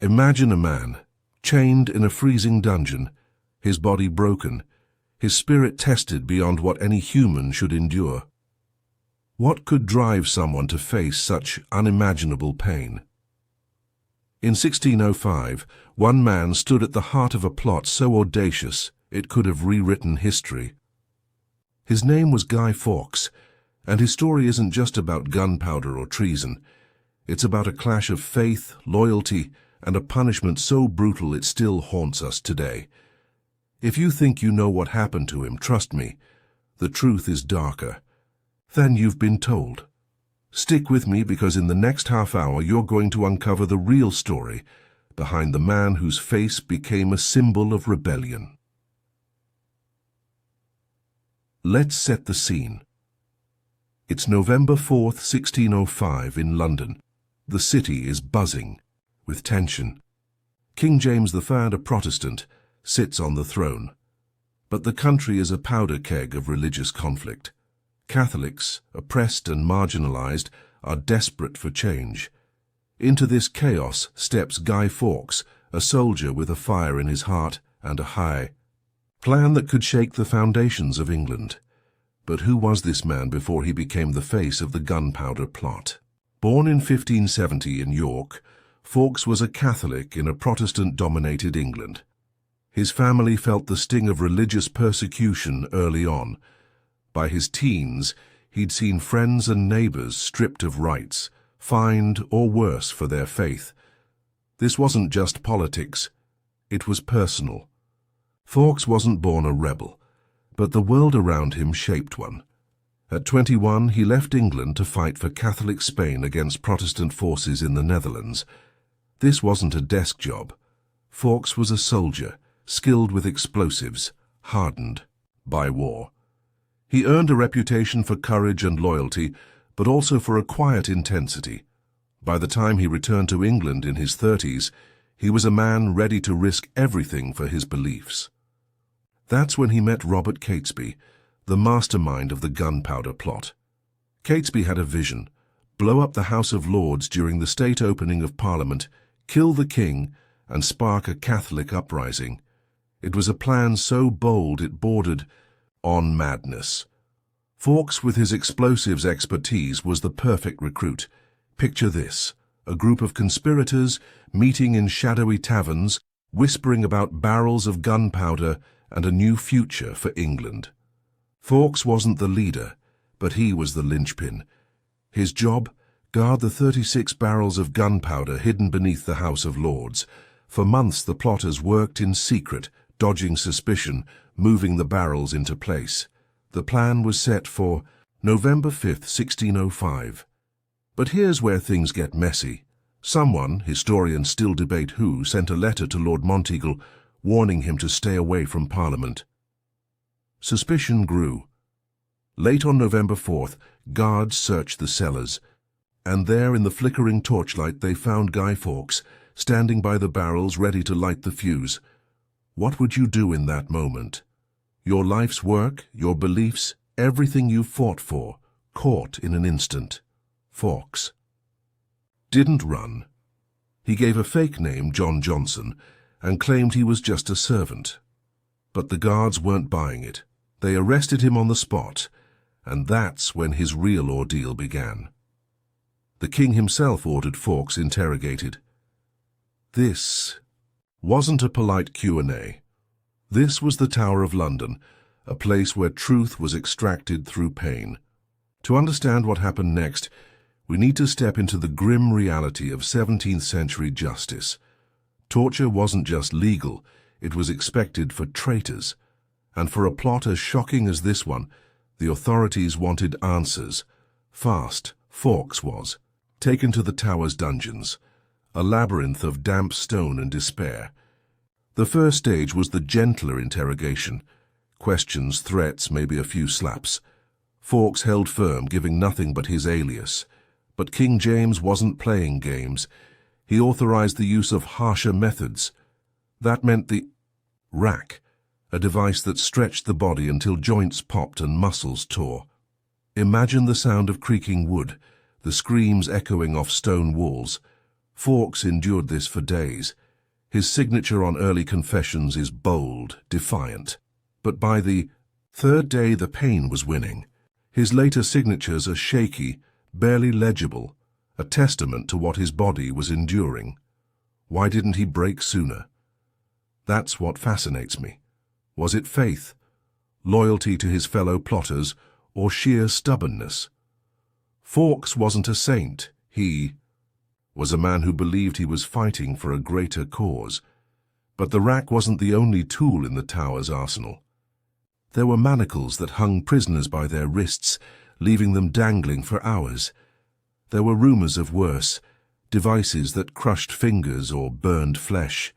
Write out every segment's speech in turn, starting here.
Imagine a man, chained in a freezing dungeon, his body broken, his spirit tested beyond what any human should endure. What could drive someone to face such unimaginable pain? In 1605, one man stood at the heart of a plot so audacious it could have rewritten history. His name was Guy Fawkes, and his story isn't just about gunpowder or treason. It's about a clash of faith, loyalty, and a punishment so brutal it still haunts us today. If you think you know what happened to him, trust me, the truth is darker than you've been told. Stick with me, because in the next half hour you're going to uncover the real story behind the man whose face became a symbol of rebellion. Let's set the scene. It's November 4th, 1605 in London. The city is buzzing with tension. King James III, a Protestant, sits on the throne. But the country is a powder keg of religious conflict. Catholics, oppressed and marginalized, are desperate for change. Into this chaos steps Guy Fawkes, a soldier with a fire in his heart and a high plan that could shake the foundations of England. But who was this man before he became the face of the gunpowder plot? Born in 1570 in York, Fawkes was a Catholic in a Protestant-dominated England. His family felt the sting of religious persecution early on. By his teens, he'd seen friends and neighbors stripped of rights, fined or worse for their faith. This wasn't just politics, it was personal. Fawkes wasn't born a rebel, but the world around him shaped one. At 21, he left England to fight for Catholic Spain against Protestant forces in the Netherlands. This wasn't a desk job. Fawkes was a soldier, skilled with explosives, hardened by war. He earned a reputation for courage and loyalty, but also for a quiet intensity. By the time he returned to England in his 30s, he was a man ready to risk everything for his beliefs. That's when he met Robert Catesby, the mastermind of the gunpowder plot. Catesby had a vision: blow up the House of Lords during the state opening of Parliament, kill the king, and spark a Catholic uprising. It was a plan so bold it bordered on madness. Fawkes, with his explosives expertise, was the perfect recruit. Picture this: a group of conspirators meeting in shadowy taverns, whispering about barrels of gunpowder and a new future for England. Fawkes wasn't the leader, but he was the linchpin. His job? Guard the 36 barrels of gunpowder hidden beneath the House of Lords. For months the plotters worked in secret, dodging suspicion, moving the barrels into place. The plan was set for November 5th, 1605. But here's where things get messy. Someone, historians still debate who, sent a letter to Lord Monteagle warning him to stay away from Parliament. Suspicion grew. Late on November 4th, guards searched the cellars, and there in the flickering torchlight they found Guy Fawkes, standing by the barrels ready to light the fuse. What would you do in that moment? Your life's work, your beliefs, everything you fought for, caught in an instant. Fawkes didn't run. He gave a fake name, John Johnson, and claimed he was just a servant. But the guards weren't buying it. They arrested him on the spot, and that's when his real ordeal began. The king himself ordered Fawkes interrogated. This wasn't a polite Q&A. This was the Tower of London, a place where truth was extracted through pain. To understand what happened next, we need to step into the grim reality of 17th century justice. Torture wasn't just legal, it was expected for traitors. And for a plot as shocking as this one, the authorities wanted answers. Fast. Fawkes was taken to the Tower's dungeons, a labyrinth of damp stone and despair. The first stage was the gentler interrogation. Questions, threats, maybe a few slaps. Fawkes held firm, giving nothing but his alias. But King James wasn't playing games. He authorized the use of harsher methods. That meant the rack, a device that stretched the body until joints popped and muscles tore. Imagine the sound of creaking wood, the screams echoing off stone walls. Fawkes endured this for days. His signature on early confessions is bold, defiant. But by the third day the pain was winning. His later signatures are shaky, barely legible, a testament to what his body was enduring. Why didn't he break sooner? That's what fascinates me. Was it faith, loyalty to his fellow plotters, or sheer stubbornness? Fawkes wasn't a saint. He was a man who believed he was fighting for a greater cause. But the rack wasn't the only tool in the Tower's arsenal. There were manacles that hung prisoners by their wrists, leaving them dangling for hours. There were rumors of worse, devices that crushed fingers or burned flesh.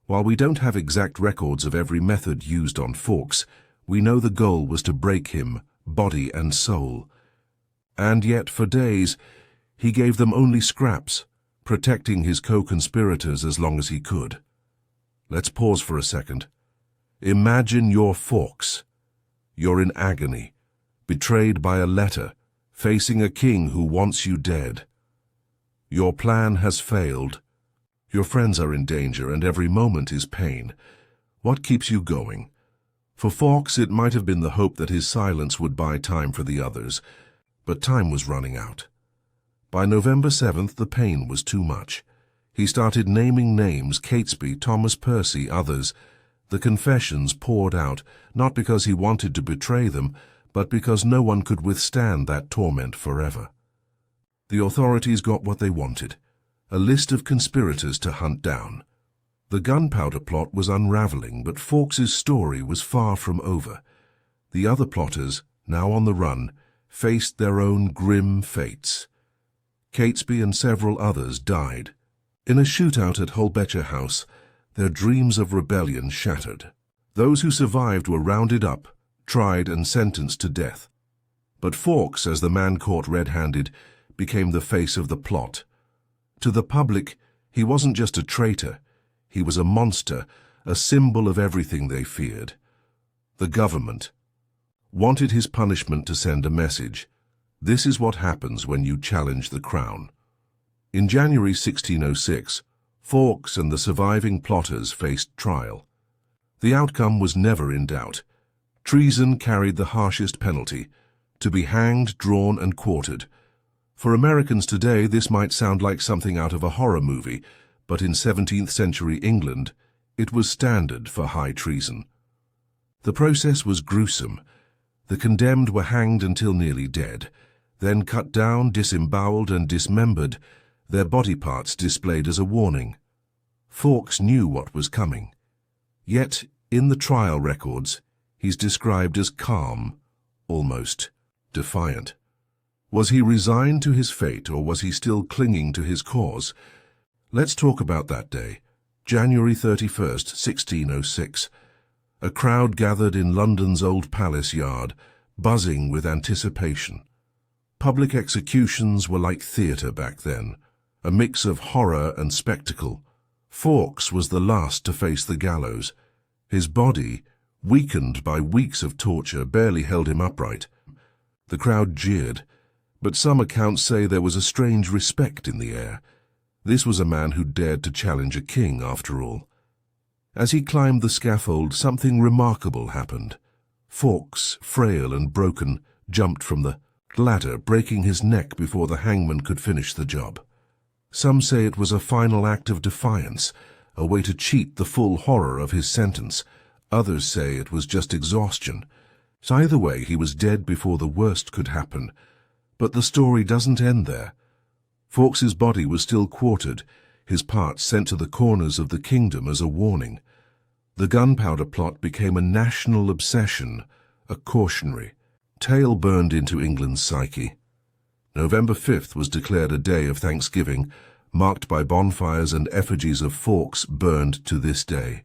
While we don't have exact records of every method used on Fawkes, we know the goal was to break him, body and soul. And yet, for days, he gave them only scraps, protecting his co-conspirators as long as he could. Let's pause for a second. Imagine you're Fawkes. You're in agony, betrayed by a letter, facing a king who wants you dead. Your plan has failed. Your friends are in danger and every moment is pain. What keeps you going? For Fawkes, it might have been the hope that his silence would buy time for the others, but time was running out. By November 7th, the pain was too much. He started naming names: Catesby, Thomas Percy, others. The confessions poured out, not because he wanted to betray them, but because no one could withstand that torment forever. The authorities got what they wanted: a list of conspirators to hunt down. The gunpowder plot was unraveling, but Fawkes's story was far from over. The other plotters, now on the run, faced their own grim fates. Catesby and several others died. In a shootout at Holbecher House, their dreams of rebellion shattered. Those who survived were rounded up, tried and sentenced to death. But Fawkes, as the man caught red-handed, became the face of the plot. To the public, he wasn't just a traitor. He was a monster, a symbol of everything they feared. The government wanted his punishment to send a message: this is what happens when you challenge the crown. In January 1606, Fawkes and the surviving plotters faced trial. The outcome was never in doubt. Treason carried the harshest penalty: to be hanged, drawn and quartered. For Americans today, this might sound like something out of a horror movie, but in 17th century England, it was standard for high treason. The process was gruesome. The condemned were hanged until nearly dead, then cut down, disemboweled and dismembered, their body parts displayed as a warning. Fawkes knew what was coming. Yet, in the trial records, he's described as calm, almost defiant. Was he resigned to his fate, or was he still clinging to his cause? Let's talk about that day, January 31st, 1606. A crowd gathered in London's Old Palace Yard, buzzing with anticipation. Public executions were like theatre back then, a mix of horror and spectacle. Fawkes was the last to face the gallows. His body, weakened by weeks of torture, barely held him upright. The crowd jeered, but some accounts say there was a strange respect in the air. This was a man who dared to challenge a king, after all. As he climbed the scaffold, something remarkable happened. Fawkes, frail and broken, jumped from the ladder, breaking his neck before the hangman could finish the job. Some say it was a final act of defiance, a way to cheat the full horror of his sentence. Others say it was just exhaustion. So either way, he was dead before the worst could happen. But the story doesn't end there. Fawkes's body was still quartered, his parts sent to the corners of the kingdom as a warning. The gunpowder plot became a national obsession, a cautionary tale burned into England's psyche. November 5th was declared a day of thanksgiving, marked by bonfires and effigies of Fawkes burned to this day.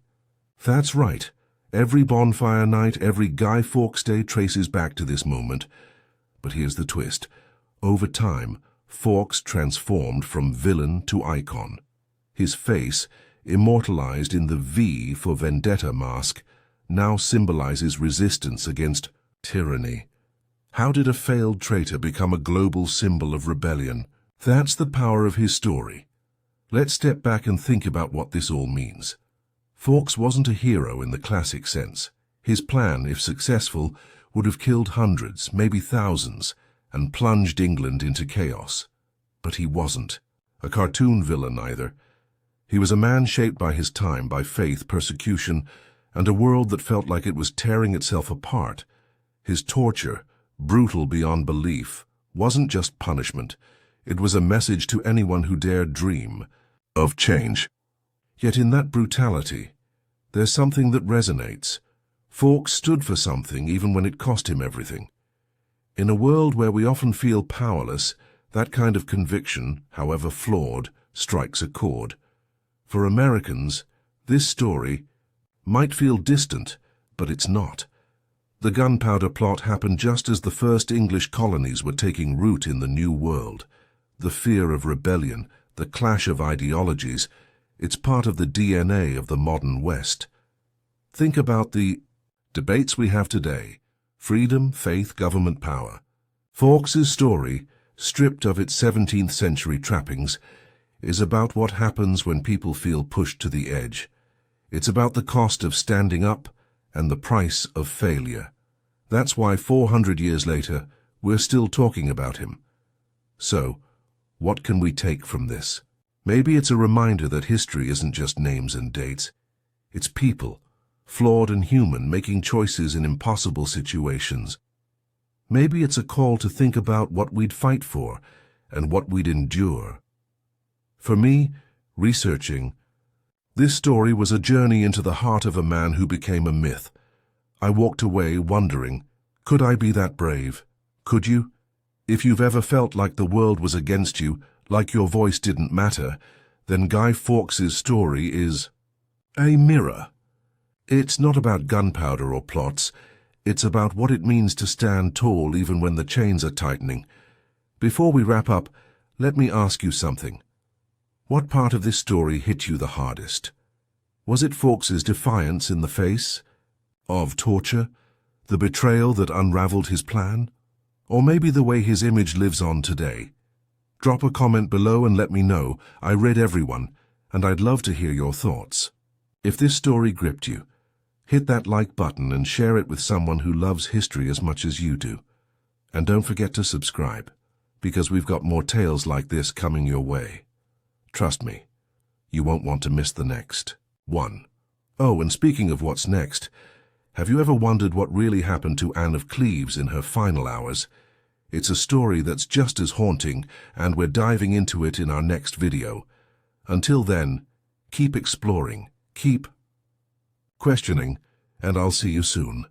That's right. Every bonfire night, every Guy Fawkes Day traces back to this moment. But here's the twist. Over time, Fawkes transformed from villain to icon. His face, immortalized in the V for vendetta mask, now symbolizes resistance against tyranny. How did a failed traitor become a global symbol of rebellion? That's the power of his story. Let's step back and think about what this all means. Fawkes wasn't a hero in the classic sense. His plan, if successful, would have killed hundreds, maybe thousands, and plunged England into chaos. But he wasn't a cartoon villain either. He was a man shaped by his time, by faith, persecution, and a world that felt like it was tearing itself apart. His torture, brutal beyond belief, wasn't just punishment. It was a message to anyone who dared dream of change. Yet in that brutality, there's something that resonates. Fawkes stood for something even when it cost him everything. In a world where we often feel powerless, that kind of conviction, however flawed, strikes a chord. For Americans, this story might feel distant, but it's not. The gunpowder plot happened just as the first English colonies were taking root in the New World. The fear of rebellion, the clash of ideologies, it's part of the DNA of the modern West. Think about the debates we have today: freedom, faith, government power. Fawkes's story, stripped of its 17th century trappings, is about what happens when people feel pushed to the edge. It's about the cost of standing up and the price of failure. That's why 400 years later, we're still talking about him. So, what can we take from this? Maybe it's a reminder that history isn't just names and dates. It's people, flawed and human, making choices in impossible situations. Maybe it's a call to think about what we'd fight for and what we'd endure. For me, researching this story was a journey into the heart of a man who became a myth. I walked away wondering, could I be that brave? Could you? If you've ever felt like the world was against you, like your voice didn't matter, then Guy Fawkes's story is a mirror. It's not about gunpowder or plots. It's about what it means to stand tall even when the chains are tightening. Before we wrap up, let me ask you something. What part of this story hit you the hardest? Was it Fawkes's defiance in the face of torture, the betrayal that unraveled his plan, or maybe the way his image lives on today? Drop a comment below and let me know. I read everyone, and I'd love to hear your thoughts. If this story gripped you, hit that like button and share it with someone who loves history as much as you do. And don't forget to subscribe, because we've got more tales like this coming your way. Trust me, you won't want to miss the next one. Oh, and speaking of what's next, have you ever wondered what really happened to Anne of Cleves in her final hours? It's a story that's just as haunting, and we're diving into it in our next video. Until then, keep exploring, keep questioning, and I'll see you soon.